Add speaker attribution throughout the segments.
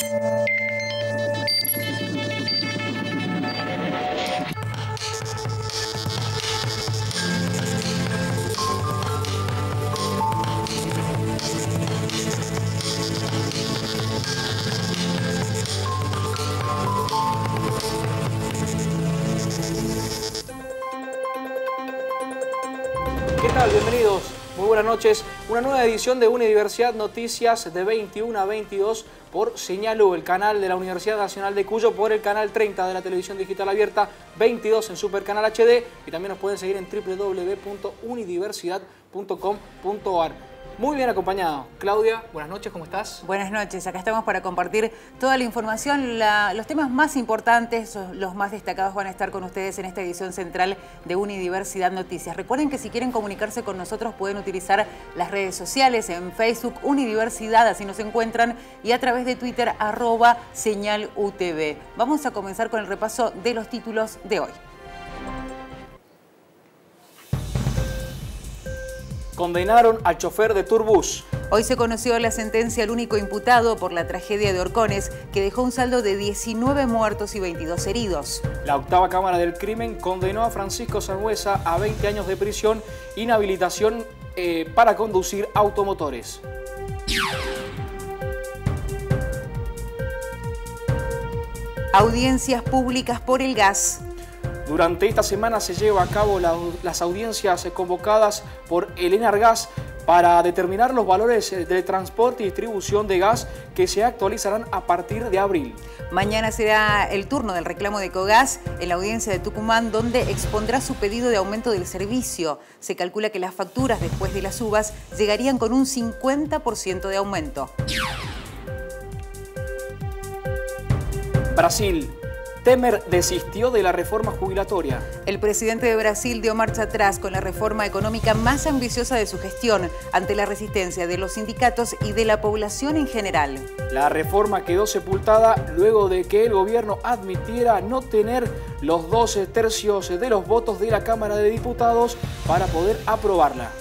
Speaker 1: ¿Qué tal? Bienvenidos. Muy buenas noches. Una nueva edición de Unidiversidad Noticias de 21 a 22 por Señal U, el canal de la Universidad Nacional de Cuyo, por el canal 30 de la televisión digital abierta, 22 en Supercanal HD, y también nos pueden seguir en www.unidiversidad.com.ar. Muy bien acompañado. Claudia, buenas noches, ¿cómo estás?
Speaker 2: Buenas noches, acá estamos para compartir toda la información. Los temas más importantes, los más destacados van a estar con ustedes en esta edición central de Unidiversidad Noticias. Recuerden que si quieren comunicarse con nosotros pueden utilizar las redes sociales, en Facebook Unidiversidad, así nos encuentran, y a través de Twitter @SeñalUTV. Vamos a comenzar con el repaso de los títulos de hoy.
Speaker 1: Condenaron al chofer de Turbus.
Speaker 2: Hoy se conoció la sentencia al único imputado por la tragedia de Orcones, que dejó un saldo de 19 muertos y 22 heridos.
Speaker 1: La octava Cámara del Crimen condenó a Francisco Sangüesa a 20 años de prisión, inhabilitación para conducir automotores.
Speaker 2: Audiencias públicas por el gas.
Speaker 1: Durante esta semana se lleva a cabo las audiencias convocadas por el Enargas para determinar los valores de transporte y distribución de gas que se actualizarán a partir de abril.
Speaker 2: Mañana será el turno del reclamo de Ecogas en la audiencia de Tucumán, donde expondrá su pedido de aumento del servicio. Se calcula que las facturas después de las subas llegarían con un 50% de aumento.
Speaker 1: Brasil. Temer desistió de la reforma jubilatoria.
Speaker 2: El presidente de Brasil dio marcha atrás con la reforma económica más ambiciosa de su gestión, ante la resistencia de los sindicatos y de la población en general.
Speaker 1: La reforma quedó sepultada luego de que el gobierno admitiera no tener los 2/3 de los votos de la Cámara de Diputados para poder aprobarla.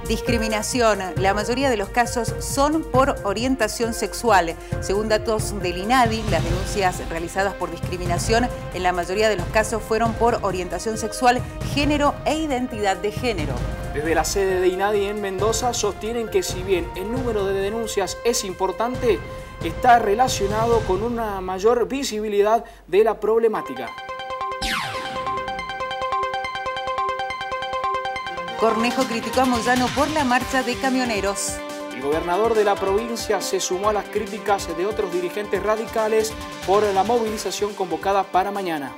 Speaker 2: Discriminación. La mayoría de los casos son por orientación sexual. Según datos del INADI, las denuncias realizadas por discriminación en la mayoría de los casos fueron por orientación sexual, género e identidad de género.
Speaker 1: Desde la sede de INADI en Mendoza sostienen que si bien el número de denuncias es importante, está relacionado con una mayor visibilidad de la problemática.
Speaker 2: Cornejo criticó a Moyano por la marcha de camioneros.
Speaker 1: El gobernador de la provincia se sumó a las críticas de otros dirigentes radicales por la movilización convocada para mañana.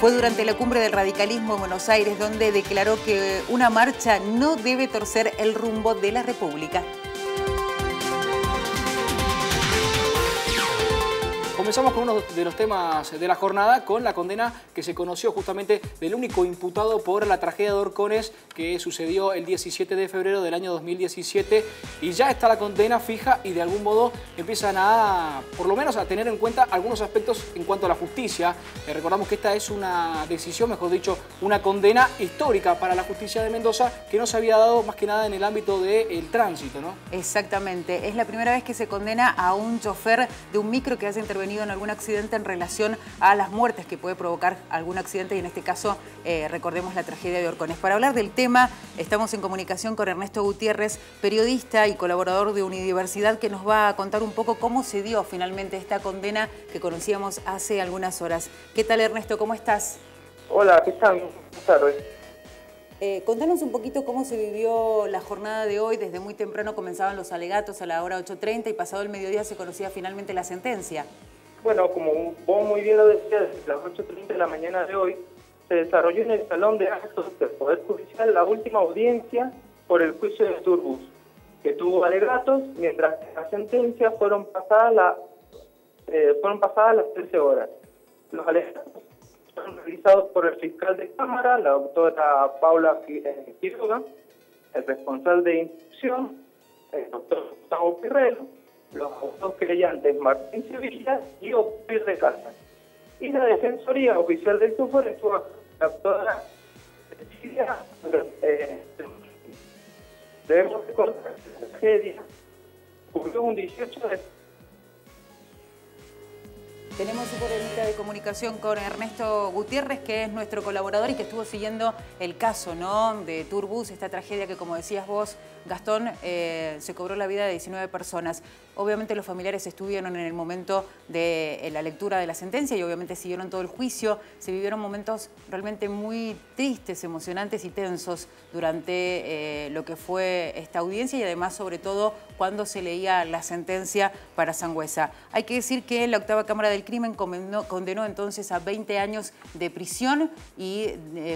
Speaker 2: Fue durante la cumbre del radicalismo en Buenos Aires donde declaró que una marcha no debe torcer el rumbo de la República.
Speaker 1: Comenzamos con uno de los temas de la jornada, con la condena que se conoció justamente del único imputado por la tragedia de Orcones que sucedió el 17 de febrero del año 2017, y ya está la condena fija y de algún modo empiezan a, por lo menos, a tener en cuenta algunos aspectos en cuanto a la justicia. Recordamos que esta es una decisión, mejor dicho, una condena histórica para la justicia de Mendoza, que no se había dado más que nada en el ámbito del tránsito, ¿no?
Speaker 2: Exactamente, es la primera vez que se condena a un chofer de un micro que haya intervenido en algún accidente en relación a las muertes que puede provocar algún accidente, y en este caso recordemos la tragedia de Orcones. Para hablar del tema estamos en comunicación con Ernesto Gutiérrez, periodista y colaborador de Unidiversidad, que nos va a contar un poco cómo se dio finalmente esta condena que conocíamos hace algunas horas. ¿Qué tal, Ernesto? ¿Cómo estás?
Speaker 3: Hola, ¿qué tal? Buenas tardes.
Speaker 2: Contanos un poquito cómo se vivió la jornada de hoy. Desde muy temprano comenzaban los alegatos a la hora 8:30 y pasado el mediodía se conocía finalmente la sentencia.
Speaker 3: Bueno, como vos muy bien lo decías, desde las 8:30 de la mañana de hoy se desarrolló en el Salón de Actos del Poder Judicial la última audiencia por el juicio de Turbus, que tuvo alegatos, mientras que las sentencias fueron pasadas las 13 horas. Los alegatos fueron realizados por el fiscal de Cámara, la doctora Paula Quiroga, el responsable de instrucción, el doctor Gustavo Pirrelo, los abogados creyentes Martín Sevilla y Opir de Casa. Y la Defensoría Oficial del Tufor estuvo la doctora día, debemos recordar que la tragedia ocurrió un 18 de...
Speaker 2: Tenemos un problemita de comunicación con Ernesto Gutiérrez, que es nuestro colaborador y que estuvo siguiendo el caso, ¿no?, de Turbus, esta tragedia que, como decías vos, Gastón, se cobró la vida de 19 personas. Obviamente los familiares estuvieron en el momento de la lectura de la sentencia y obviamente siguieron todo el juicio. Se vivieron momentos realmente muy tristes, emocionantes y tensos durante lo que fue esta audiencia y además, sobre todo, cuando se leía la sentencia para Sangüesa. Hay que decir que la octava Cámara del Crimen condenó entonces a 20 años de prisión y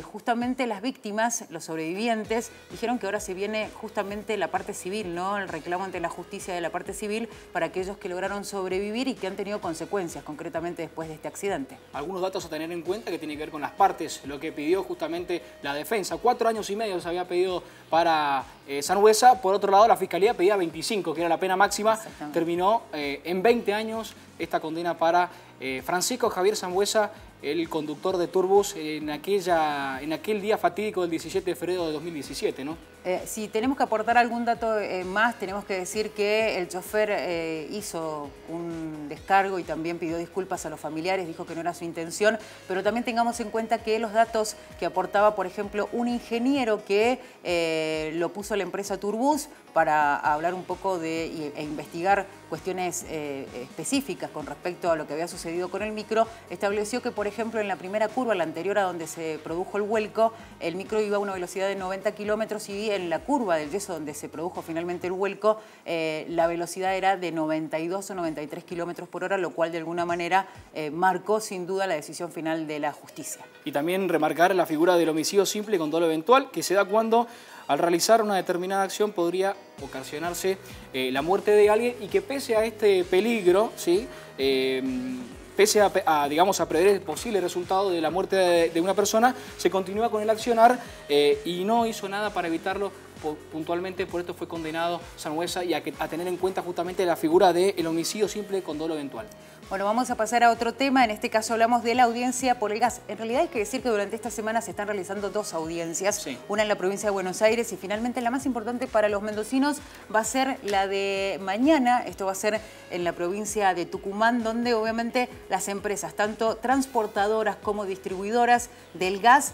Speaker 2: justamente las víctimas, los sobrevivientes, dijeron que ahora se viene justamente la parte civil, ¿no?, el reclamo ante la justicia de la parte civil para aquellos que lograron sobrevivir y que han tenido consecuencias, concretamente después de este accidente.
Speaker 1: Algunos datos a tener en cuenta que tienen que ver con las partes, lo que pidió justamente la defensa. 4 años y medio se había pedido para Sangüesa. Por otro lado, la Fiscalía pedía 25, que era la pena máxima. Terminó en 20 años esta condena para Francisco Javier Sangüesa, el conductor de Turbus, en aquel día fatídico del 17 de febrero de 2017, ¿no?
Speaker 2: Si tenemos que aportar algún dato más, tenemos que decir que el chofer hizo un descargo y también pidió disculpas a los familiares, dijo que no era su intención, pero también tengamos en cuenta que los datos que aportaba, por ejemplo, un ingeniero que lo puso la empresa Turbus para hablar un poco e investigar cuestiones específicas con respecto a lo que había sucedido con el micro, estableció que, por ejemplo, en la primera curva, la anterior a donde se produjo el vuelco, el micro iba a una velocidad de 90 kilómetros y en la curva del Yeso, donde se produjo finalmente el vuelco, la velocidad era de 92 o 93 kilómetros por hora, lo cual de alguna manera marcó sin duda la decisión final de la justicia.
Speaker 1: Y también remarcar la figura del homicidio simple con dolo eventual, que se da cuando al realizar una determinada acción podría ocasionarse la muerte de alguien y que pese a este peligro, ¿sí?, pese digamos, a prever el posible resultado de la muerte de una persona, se continúa con el accionar y no hizo nada para evitarlo. Puntualmente por esto fue condenado Sangüesa y a tener en cuenta justamente la figura del homicidio simple con dolo eventual.
Speaker 2: Bueno, vamos a pasar a otro tema. En este caso hablamos de la audiencia por el gas. En realidad hay que decir que durante esta semana se están realizando 2 audiencias. Sí. Una en la provincia de Buenos Aires y finalmente la más importante para los mendocinos va a ser la de mañana. Esto va a ser en la provincia de Tucumán, donde obviamente las empresas, tanto transportadoras como distribuidoras del gas,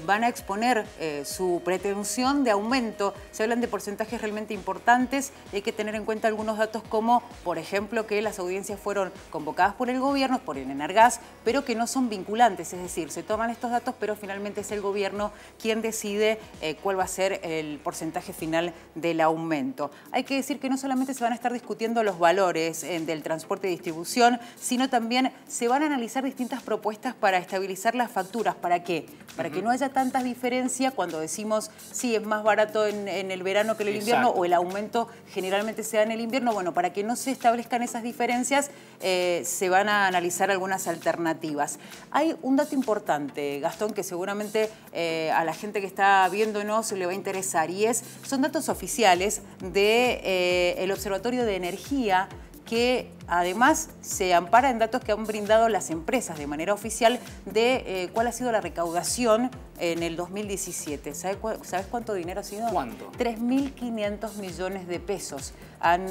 Speaker 2: van a exponer su pretensión de aumento. Se hablan de porcentajes realmente importantes. Hay que tener en cuenta algunos datos como, por ejemplo, que las audiencias fueron convocadas por el gobierno, por el Enargas, pero que no son vinculantes, es decir, se toman estos datos, pero finalmente es el gobierno quien decide cuál va a ser el porcentaje final del aumento. Hay que decir que no solamente se van a estar discutiendo los valores del transporte y distribución, sino también se van a analizar distintas propuestas para estabilizar las facturas. ¿Para qué? Para que no haya tantas diferencias cuando decimos, sí, es más barato en el verano que en el invierno, o el aumento generalmente se da en el invierno. Bueno, para que no se establezcan esas diferencias, se van a analizar algunas alternativas. Hay un dato importante, Gastón, que seguramente a la gente que está viéndonos le va a interesar, y son datos oficiales del Observatorio de Energía, que además se ampara en datos que han brindado las empresas de manera oficial de cuál ha sido la recaudación en el 2017. ¿Sabes cuánto dinero ha sido?
Speaker 1: ¿Cuánto?
Speaker 2: 3.500 millones de pesos han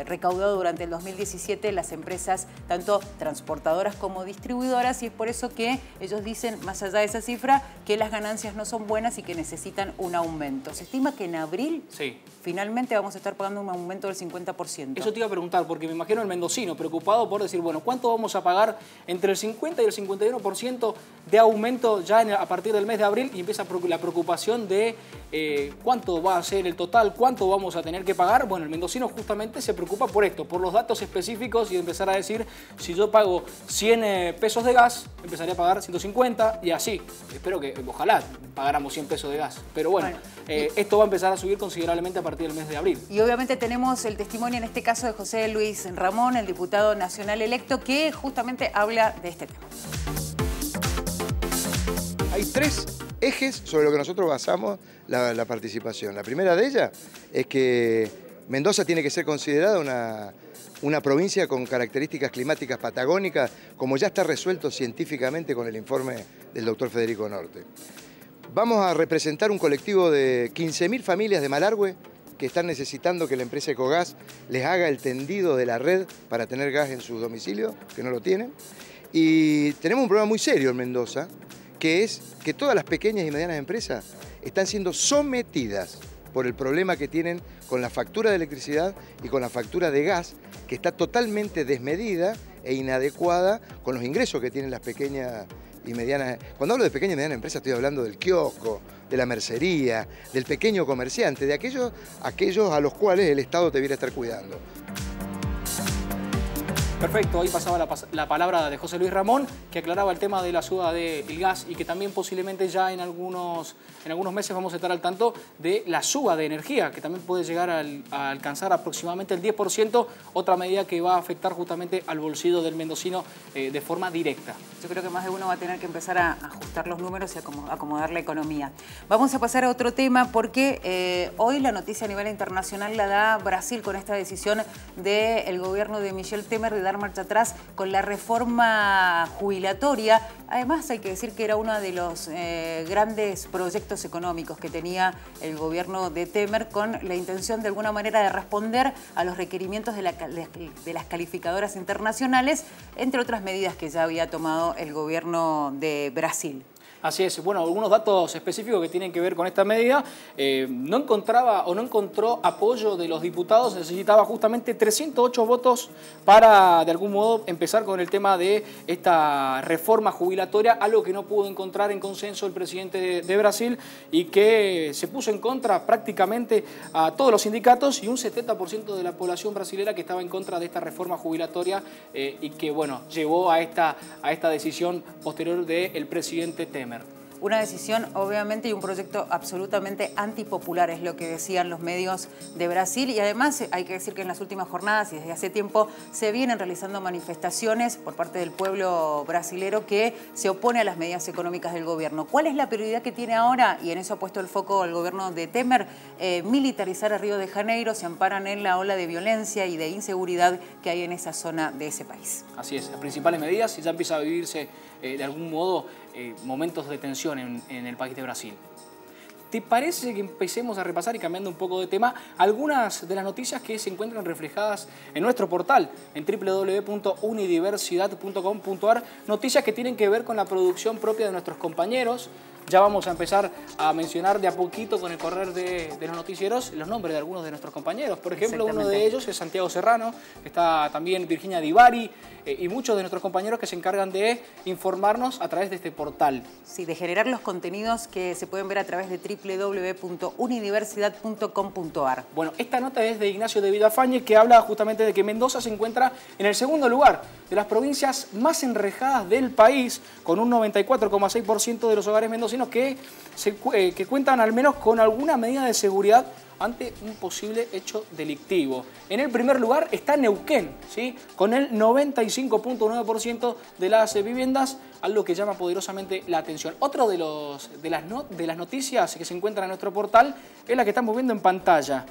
Speaker 2: recaudado durante el 2017 las empresas, tanto transportadoras como distribuidoras, y es por eso que ellos dicen, más allá de esa cifra, que las ganancias no son buenas y que necesitan un aumento. Se estima que en abril finalmente vamos a estar pagando un aumento del 50%.
Speaker 1: Eso te iba a preguntar, porque me imagino el mendocino preocupado por decir, bueno, ¿cuánto vamos a pagar? Entre el 50 y el 51% de aumento ya a partir del mes de abril, y empieza la preocupación de cuánto va a ser el total, cuánto vamos a tener que pagar. Bueno, el mendocino justamente se preocupa por esto, por los datos específicos, y empezar a decir, si yo pago 100 pesos de gas, empezaría a pagar 150 y así. Espero que, ojalá pagáramos 100 pesos de gas. Pero bueno, esto va a empezar a subir considerablemente a partir del mes de abril.
Speaker 2: Y obviamente tenemos el testimonio en este caso de José Luis Ramón, el diputado nacional electo, que justamente habla de este tema.
Speaker 4: Hay 3 ejes sobre los que nosotros basamos la participación. La primera de ellas es que Mendoza tiene que ser considerada una provincia con características climáticas patagónicas, como ya está resuelto científicamente con el informe del doctor Federico Norte. Vamos a representar un colectivo de 15.000 familias de Malargüe que están necesitando que la empresa Ecogas les haga el tendido de la red para tener gas en sus domicilios, que no lo tienen. Y tenemos un problema muy serio en Mendoza, que es que todas las pequeñas y medianas empresas están siendo sometidas por el problema que tienen con la factura de electricidad y con la factura de gas, que está totalmente desmedida e inadecuada con los ingresos que tienen las pequeñas y medianas. Cuando hablo de pequeña y mediana empresa estoy hablando del kiosco, de la mercería, del pequeño comerciante, de aquellos a los cuales el Estado debiera estar cuidando.
Speaker 1: Perfecto, ahí pasaba la palabra de José Luis Ramón, que aclaraba el tema de la suba del gas y que también posiblemente ya en algunos meses vamos a estar al tanto de la suba de energía, que también puede llegar a alcanzar aproximadamente el 10%, otra medida que va a afectar justamente al bolsillo del mendocino de forma directa.
Speaker 2: Yo creo que más de uno va a tener que empezar a ajustar los números y acomodar la economía. Vamos a pasar a otro tema porque hoy la noticia a nivel internacional la da Brasil con esta decisión del gobierno de Michel Temer de dar marcha atrás con la reforma jubilatoria. Además hay que decir que era uno de los grandes proyectos económicos que tenía el gobierno de Temer con la intención de alguna manera de responder a los requerimientos de las calificadoras internacionales, entre otras medidas que ya había tomado el gobierno de Brasil.
Speaker 1: Así es. Bueno, algunos datos específicos que tienen que ver con esta medida. No encontró apoyo de los diputados. Necesitaba justamente 308 votos para, de algún modo, empezar con el tema de esta reforma jubilatoria, algo que no pudo encontrar en consenso el presidente de Brasil y que se puso en contra prácticamente a todos los sindicatos y un 70% de la población brasilera que estaba en contra de esta reforma jubilatoria y que, bueno, llevó a esta decisión posterior del presidente Temer.
Speaker 2: Una decisión, obviamente, y un proyecto absolutamente antipopular, es lo que decían los medios de Brasil. Y además hay que decir que en las últimas jornadas y desde hace tiempo se vienen realizando manifestaciones por parte del pueblo brasilero que se opone a las medidas económicas del gobierno. ¿Cuál es la prioridad que tiene ahora? Y en eso ha puesto el foco el gobierno de Temer, militarizar a Río de Janeiro. Se amparan en la ola de violencia y de inseguridad que hay en esa zona de ese país.
Speaker 1: Así es, las principales medidas y ya empieza a vivirse de algún modo momentos de tensión en el país de Brasil. ¿Te parece que empecemos a repasar y cambiando un poco de tema algunas de las noticias que se encuentran reflejadas en nuestro portal en www.unidiversidad.com.ar? Noticias que tienen que ver con la producción propia de nuestros compañeros. Ya vamos a empezar a mencionar de a poquito con el correr de los noticieros los nombres de algunos de nuestros compañeros. Por ejemplo, uno de ellos es Santiago Serrano, está también Virginia Divari y muchos de nuestros compañeros que se encargan de informarnos a través de este portal.
Speaker 2: Sí, de generar los contenidos que se pueden ver a través de www.unidiversidad.com.ar.
Speaker 1: Bueno, esta nota es de Ignacio de Vidafañe, que habla justamente de que Mendoza se encuentra en el segundo lugar de las provincias más enrejadas del país, con un 94,6% de los hogares mendocinos que cuentan al menos con alguna medida de seguridad ante un posible hecho delictivo. En el primer lugar está Neuquén, ¿sí? Con el 95,9% de las viviendas, algo que llama poderosamente la atención. Otro de las noticias que se encuentran en nuestro portal es la que estamos viendo en pantalla.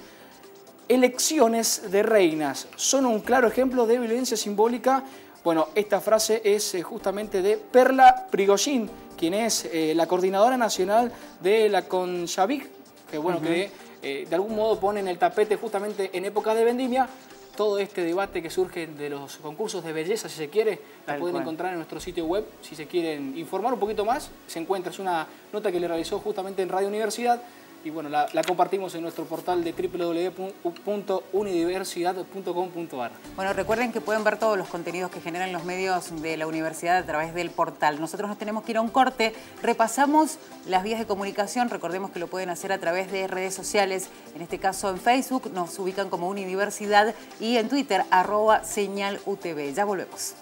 Speaker 1: Elecciones de reinas son un claro ejemplo de violencia simbólica. Bueno, esta frase es justamente de Perla Prigozhin, quien es la coordinadora nacional de la Conshavik, que bueno, que de algún modo pone en el tapete justamente en época de vendimia todo este debate que surge de los concursos de belleza, si se quiere, la pueden encontrar en nuestro sitio web. Si se quieren informar un poquito más, se encuentra, es una nota que le realizó justamente en Radio Universidad. Y bueno, la compartimos en nuestro portal de www.unidiversidad.com.ar.
Speaker 2: Bueno, recuerden que pueden ver todos los contenidos que generan los medios de la universidad a través del portal. Nosotros nos tenemos que ir a un corte, repasamos las vías de comunicación, recordemos que lo pueden hacer a través de redes sociales, en este caso en Facebook nos ubican como Unidiversidad y en Twitter @señalutv. Ya volvemos.